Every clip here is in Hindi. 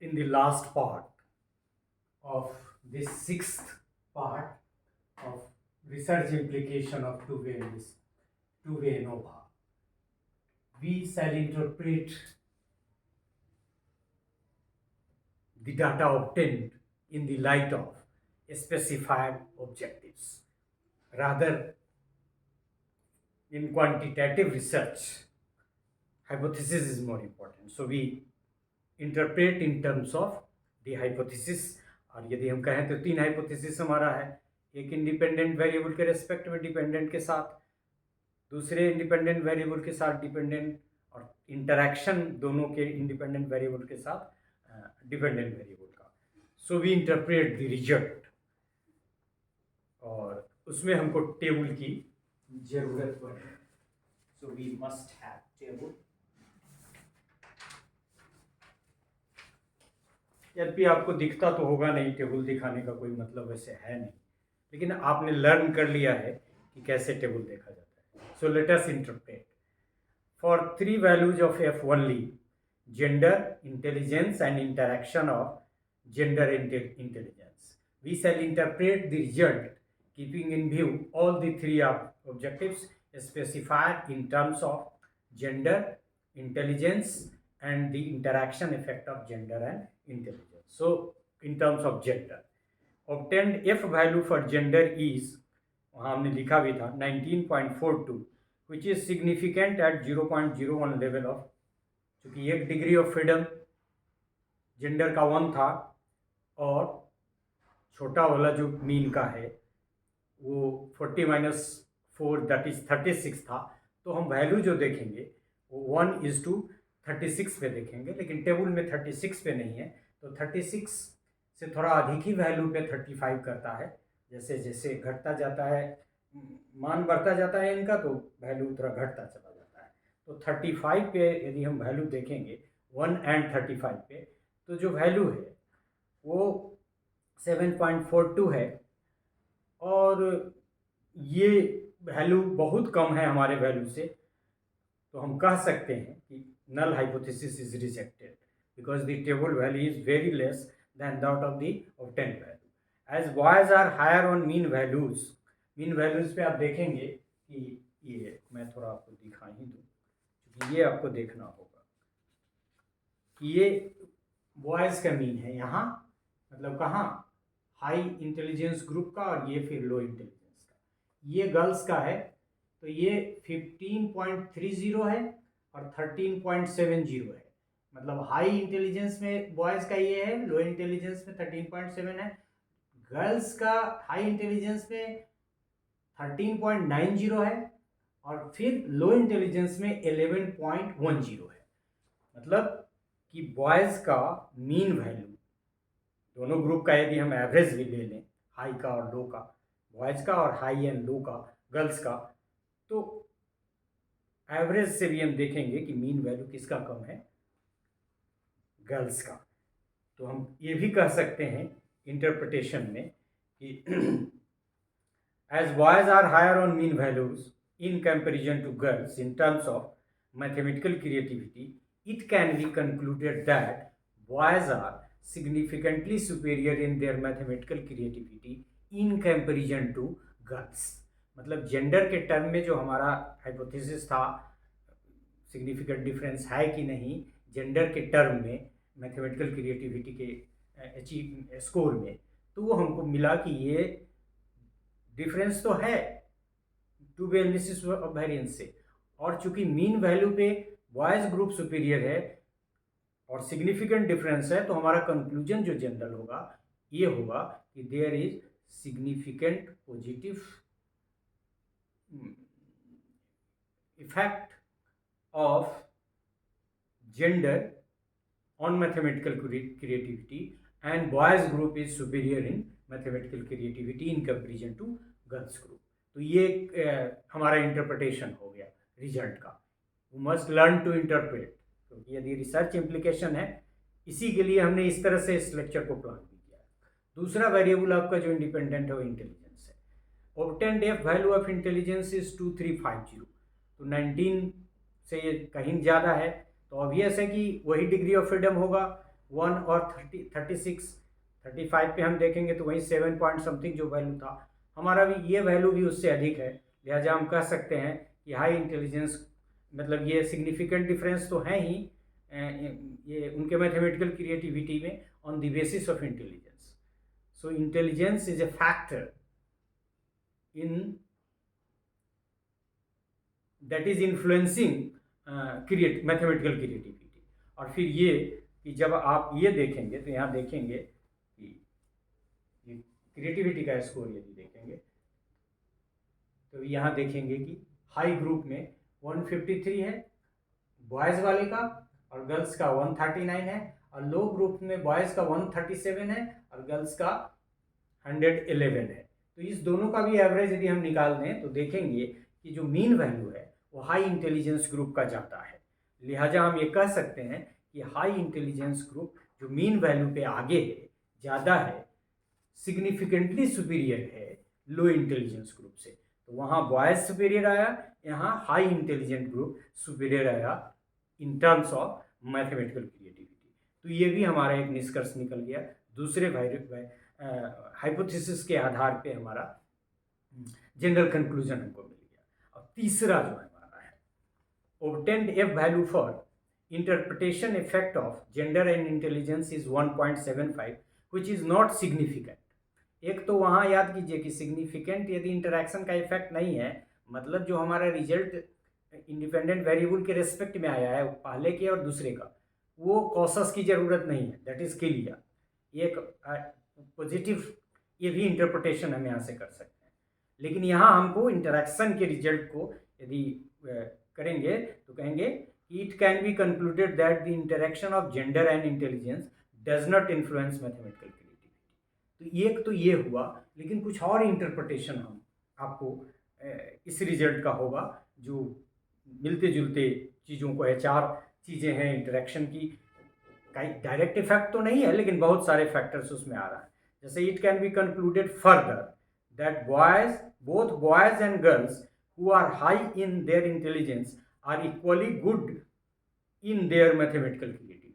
in the last part of this sixth part of research implication of two-way ANOVA. We shall interpret the data obtained in the light of specified objectives. Rather, in quantitative research, hypothesis is more important. So we interpret in terms of the hypothesis. और यदि हम कहें तो तीन हाइपोथेसिस हमारा है, एक इंडिपेंडेंट वेरिएबल के रेस्पेक्ट में डिपेंडेंट के साथ, दूसरे इंडिपेंडेंट वेरिएबल के साथ डिपेंडेंट, और इंटरैक्शन दोनों के इंडिपेंडेंट वेरिएबल के साथ डिपेंडेंट वेरिएबल का. So we interpret the result, और उसमें हमको टेबल की जरूरत पड़े. So we must have table. यद्यपि आपको दिखता तो होगा नहीं, टेबल दिखाने का कोई मतलब वैसे है नहीं, लेकिन आपने लर्न कर लिया है कि कैसे टेबल देखा जाता है. So let us interpret. For 3 values of f only, gender, intelligence and interaction of gender intelligence, we shall interpret the result keeping in view all the 3 objectives specified in terms of gender, intelligence and the interaction effect of gender and intelligence. So in terms of gender, obtained f value for gender is, वहाँ हमने लिखा भी था 19.42, which is significant at 0.01 level of, चूँकि एक डिग्री ऑफ फ्रीडम जेंडर का 1 था और छोटा वाला जो मीन का है वो 40-4 दैट इज 36 था. तो हम वैल्यू जो देखेंगे वो 1:36 पे देखेंगे, लेकिन टेबल में 36 पे नहीं है, तो 36 से थोड़ा अधिक ही वैल्यू पे 35 करता है. जैसे जैसे घटता जाता है, मान बढ़ता जाता है इनका, तो वैल्यू थोड़ा घटता चला जाता है. तो 35 पे यदि हम वैल्यू देखेंगे 1 and 35 पे, तो जो वैल्यू है वो 7.42 है, और ये वैल्यू बहुत कम है हमारे वैल्यू से. तो हम कह सकते हैं कि null hypothesis is rejected because the table value is very less than that of the obtained value. As boys are higher on mean values पे आप देखेंगे कि ये मैं थोड़ा आपको दिखा ही दूँ, क्योंकि ये आपको देखना होगा कि ये बॉयज़ का मीन है यहाँ, मतलब कहाँ, हाई इंटेलिजेंस ग्रुप का, और ये फिर लो इंटेलिजेंस का. ये गर्ल्स का है, तो ये 15.30 है और 13.70 है. मतलब हाई इंटेलिजेंस में बॉयज़ का ये है, लो इंटेलिजेंस में 13.7 है. गर्ल्स का हाई इंटेलिजेंस में 13.90 है, और फिर लो इंटेलिजेंस में 11.10 है. मतलब कि बॉयज़ का मीन वैल्यू, दोनों ग्रुप का यदि हम एवरेज भी ले लें, हाई का और लो का, बॉयज़ का, और हाई एंड लो का गर्ल्स का, तो एवरेज से भी हम देखेंगे कि मीन वैल्यू किसका कम है, गर्ल्स का. तो हम ये भी कह सकते हैं इंटरप्रिटेशन में कि as boys are higher on mean values in comparison to girls in terms of mathematical creativity, it can be concluded that boys are significantly superior in their mathematical creativity in comparison to girls. मतलब जेंडर के टर्म में जो हमारा हाइपोथेसिस था, सिग्निफिकेंट डिफरेंस है कि नहीं जेंडर के टर्म में मैथमेटिकल क्रिएटिविटी के स्कोर में, तो वो हमको मिला कि ये डिफरेंस तो है two way analysis of variance से, और चूंकि मीन वैल्यू पे बॉयज़ ग्रुप सुपीरियर है और सिग्निफिकेंट डिफरेंस है, तो हमारा कंक्लूजन जो जनरल होगा ये होगा कि there is significant positive effect of gender on mathematical creativity, and boys group is superior in mathematical creativity in comparison to girls group. तो ये हमारा इंटरप्रिटेशन हो गया रिजल्ट का. We must learn to interpret. तो यदि रिसर्च इम्प्लीकेशन है, इसी के लिए हमने इस तरह से इस लेक्चर को प्लान भी किया. दूसरा वेरिएबल आपका जो इंडिपेंडेंट है वो इंटेलिजेंस है. Obtained F value of intelligence is 2350. तो 19 से ये कहीं ज़्यादा है, तो ऑब्वियस है कि वही डिग्री ऑफ फ्रीडम होगा, 1 और 36 35 पे हम देखेंगे तो वहीं 7 पॉइंट समथिंग जो वैल्यू था हमारा भी, ये वैल्यू भी उससे अधिक है। लिहाजा हम कह सकते हैं कि हाई इंटेलिजेंस, मतलब ये सिग्निफिकेंट डिफरेंस तो है ही ये उनके मैथमेटिकल क्रिएटिविटी में on the basis of intelligence. So intelligence is a factor in that is influencing mathematical creativity. और फिर ये कि जब आप ये देखेंगे तो यहाँ देखेंगे कि ये क्रिएटिविटी का स्कोर यदि देखेंगे तो यहाँ देखेंगे कि हाई ग्रुप में 153 है बॉयज़ वाले का और गर्ल्स का 139 है, और लो ग्रुप में बॉयज़ का 137 है और गर्ल्स का 111 है। तो इस दोनों का भी एवरेज यदि हम निकाल दें तो देखेंगे कि जो मीन वैल्यू है वो हाई इंटेलिजेंस ग्रुप का जाता है। लिहाजा हम ये कह सकते हैं कि हाई इंटेलिजेंस ग्रुप जो मीन वैल्यू पे आगे है, ज़्यादा है, सिग्निफिकेंटली सुपीरियर है लो इंटेलिजेंस ग्रुप से। तो वहाँ बॉयज़ सुपीरियर आया, यहाँ हाई इंटेलिजेंट ग्रुप सुपीरियर आया इन टर्म्स ऑफ मैथमेटिकल क्रिएटिविटी। तो ये भी हमारा एक निष्कर्ष निकल गया, दूसरे हाइपोथेसिस के आधार पे हमारा जनरल कंक्लूजन हमको मिल गया। और तीसरा जो हमारा है, obtained F value for interpretation effect of gender and intelligence is 1.75 which is not significant। एक तो वहाँ याद कीजिए कि सिग्निफिकेंट यदि इंटरैक्शन का इफेक्ट नहीं है, मतलब जो हमारा रिजल्ट इंडिपेंडेंट वेरिएबल के रेस्पेक्ट में आया है पहले के और दूसरे का, वो कॉसस की ज़रूरत नहीं है, दैट इज़ क्लियर। एक पॉजिटिव ये भी इंटरप्रिटेशन हम यहाँ से कर सकते हैं। लेकिन यहाँ हमको इंटरैक्शन के रिजल्ट को यदि करेंगे तो कहेंगे it can be concluded that the interaction of gender and intelligence does not influence mathematical creativity. तो एक तो ये हुआ, लेकिन कुछ और इंटरप्रिटेशन हम आपको इस रिजल्ट का होगा जो मिलते जुलते चीज़ों को है। 4 चीज़ें हैं इंटरेक्शन की, कई डायरेक्ट इफेक्ट तो नहीं है लेकिन बहुत सारे फैक्टर्स उसमें आ रहा है। जैसे it can be concluded further that both boys and girls who are high in their intelligence are equally good in their mathematical creativity।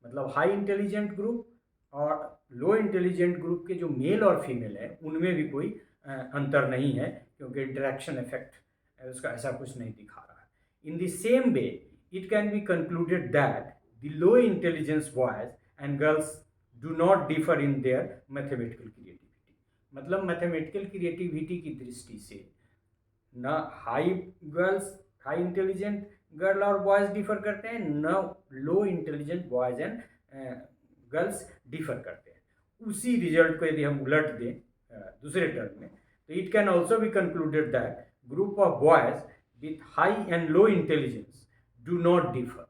मतलब हाई इंटेलिजेंट ग्रुप और लो इंटेलिजेंट ग्रुप के जो मेल और फीमेल है उनमें भी कोई अंतर नहीं है, क्योंकि इंटरेक्शन इफेक्ट उसका ऐसा कुछ नहीं दिखा रहा है। In the same way it can be concluded that the low intelligence boys and girls do not differ in their mathematical creativity. मतलब मैथमेटिकल क्रिएटिविटी की दृष्टि से न हाई इंटेलिजेंट गर्ल और बॉयज़ डिफर करते हैं, न low intelligent boys and girls differ करते हैं। उसी रिजल्ट को यदि हम उलट दें दूसरे टर्म में तो it can also be concluded that group of boys with high and low intelligence do not differ.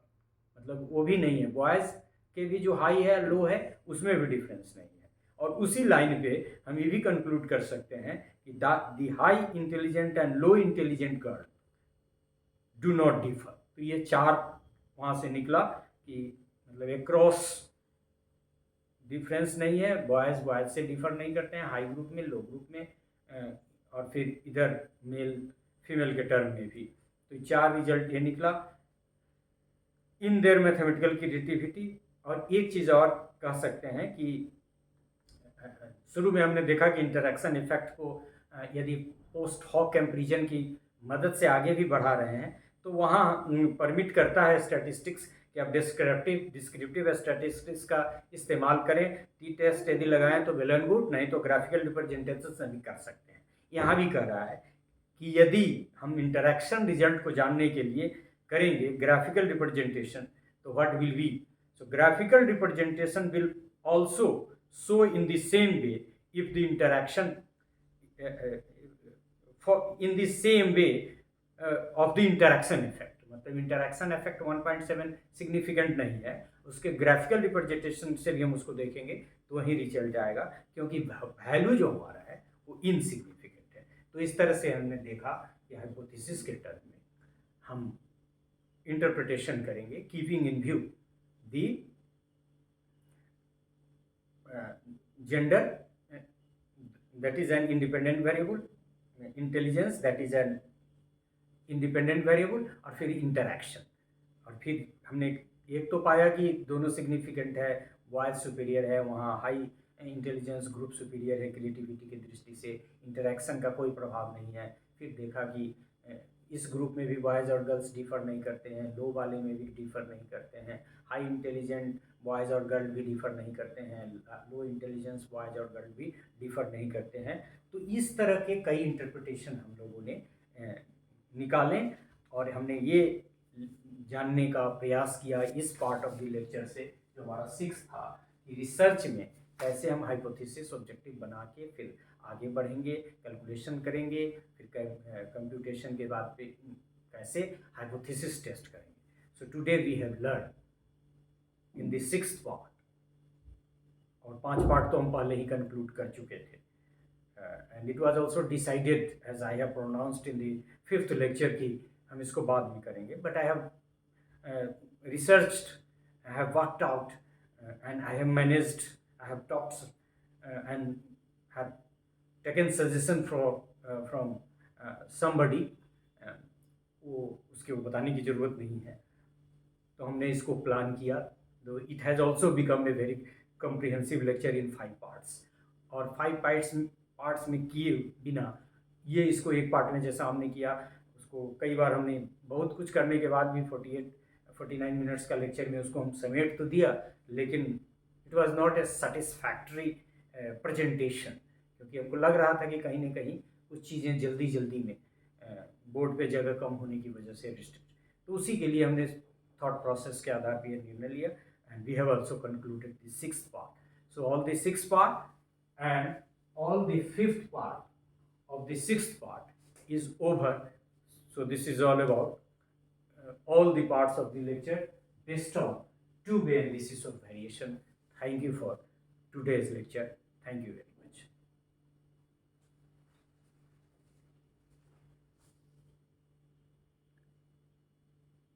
मतलब वो भी नहीं है, बॉयज़ के भी जो हाई है लो है उसमें भी डिफरेंस नहीं है। और उसी लाइन पे हम ये भी कंक्लूड कर सकते हैं कि the high intelligent and low intelligent girl do not differ. तो ये 4 वहाँ से निकला कि मतलब एक क्रॉस डिफरेंस नहीं है, बॉयज़ से डिफर नहीं करते हैं हाई ग्रुप में, लो ग्रुप में, और फिर इधर मेल फीमेल के टर्म में भी। तो 4 रिजल्ट ये निकला इन देयर मैथमेटिकल क्रिएटिविटी। और एक चीज़ और कह सकते हैं कि शुरू में हमने देखा कि इंटरैक्शन इफेक्ट को यदि पोस्ट हॉक कंपैरिजन की मदद से आगे भी बढ़ा रहे हैं तो वहाँ परमिट करता है स्टैटिस्टिक्स कि आप डिस्क्रिप्टिव स्टैटिस्टिक्स का इस्तेमाल करें। टी टेस्ट यदि लगाएं तो वेल एंड गुड, नहीं तो ग्राफिकल रिप्रेजेंटेशन से भी कर सकते हैं। यहाँ भी कह रहा है कि यदि हम इंटरैक्शन रिजल्ट को जानने के लिए करेंगे ग्राफिकल रिप्रेजेंटेशन तो what will be. So graphical representation will also so in the same way if the interaction in the same way of the interaction effect, मतलब interaction effect 1.7 सिग्निफिकेंट नहीं है, उसके ग्राफिकल रिप्रेजेंटेशन से भी हम उसको देखेंगे तो वही रिजल्ट आएगा, क्योंकि वैल्यू जो हमारा है वो इनसिग्निफिकेंट है। तो इस तरह से हमने देखा कि हाइपोथेसिस के टर्म में हम इंटरप्रिटेशन करेंगे keeping in view the gender that is an independent variable, intelligence that is an independent variable, और फिर interaction। और फिर हमने एक तो पाया कि दोनों सिग्निफिकेंट है, बॉयज सुपीरियर है, वहाँ हाई इंटेलिजेंस ग्रुप सुपीरियर है, क्रिएटिविटी की दृष्टि से इंटरेक्शन का कोई प्रभाव नहीं है। फिर देखा कि इस ग्रुप में भी बॉयज़ और गर्ल्स डिफ़र नहीं करते हैं, लो वाले में भी डिफ़र नहीं करते हैं, हाई इंटेलिजेंट बॉयज़ और गर्ल भी डिफ़र नहीं करते हैं, लो इंटेलिजेंस बॉयज़ और गर्ल भी डिफ़र नहीं करते हैं। तो इस तरह के कई इंटरप्रिटेशन हम लोगों ने निकालें और हमने ये जानने का प्रयास किया इस पार्ट ऑफ द लेक्चर से, जो हमारा 6 था, कि रिसर्च में कैसे हम हाइपोथेसिस ऑब्जेक्टिव बना के फिर आगे बढ़ेंगे, कैलकुलेशन करेंगे, फिर कंप्यूटेशन के बाद पे कैसे हाइपोथेसिस टेस्ट करेंगे। So today we have learn in the 6th part, और 5 पार्ट तो हम पहले ही कंक्लूड कर चुके थे, and it was also decided as I have pronounced in the 5th lecture कि हम इसको बाद में करेंगे, but I have researched, I have worked out, and I have managed, I have talked and have taken suggestion from somebody, वो उसके वो बताने की ज़रूरत नहीं है। तो हमने इसको प्लान किया, तो it has also become a very comprehensive lecture in 5 parts, और 5 पार्ट्स में किए बिना ये इसको एक पार्ट में जैसा हमने किया, उसको कई बार हमने बहुत कुछ करने के बाद भी 49 मिनट्स का लेक्चर में उसको हम समेट तो दिया, लेकिन it was not a satisfactory presentation, क्योंकि हमको लग रहा था कि कहीं ना कहीं कुछ चीज़ें जल्दी में बोर्ड पे जगह कम होने की वजह से रिस्ट्रिक्ट, तो उसी के लिए हमने थॉट प्रोसेस के आधार पर निर्णय लिया, and we have also concluded the 6th part. So all the 6 part and all the 5th part of the 6th part is over. So this is all about all the parts of the lecture based on two-way analysis of variation. Thank you for today's lecture. Thank you very much.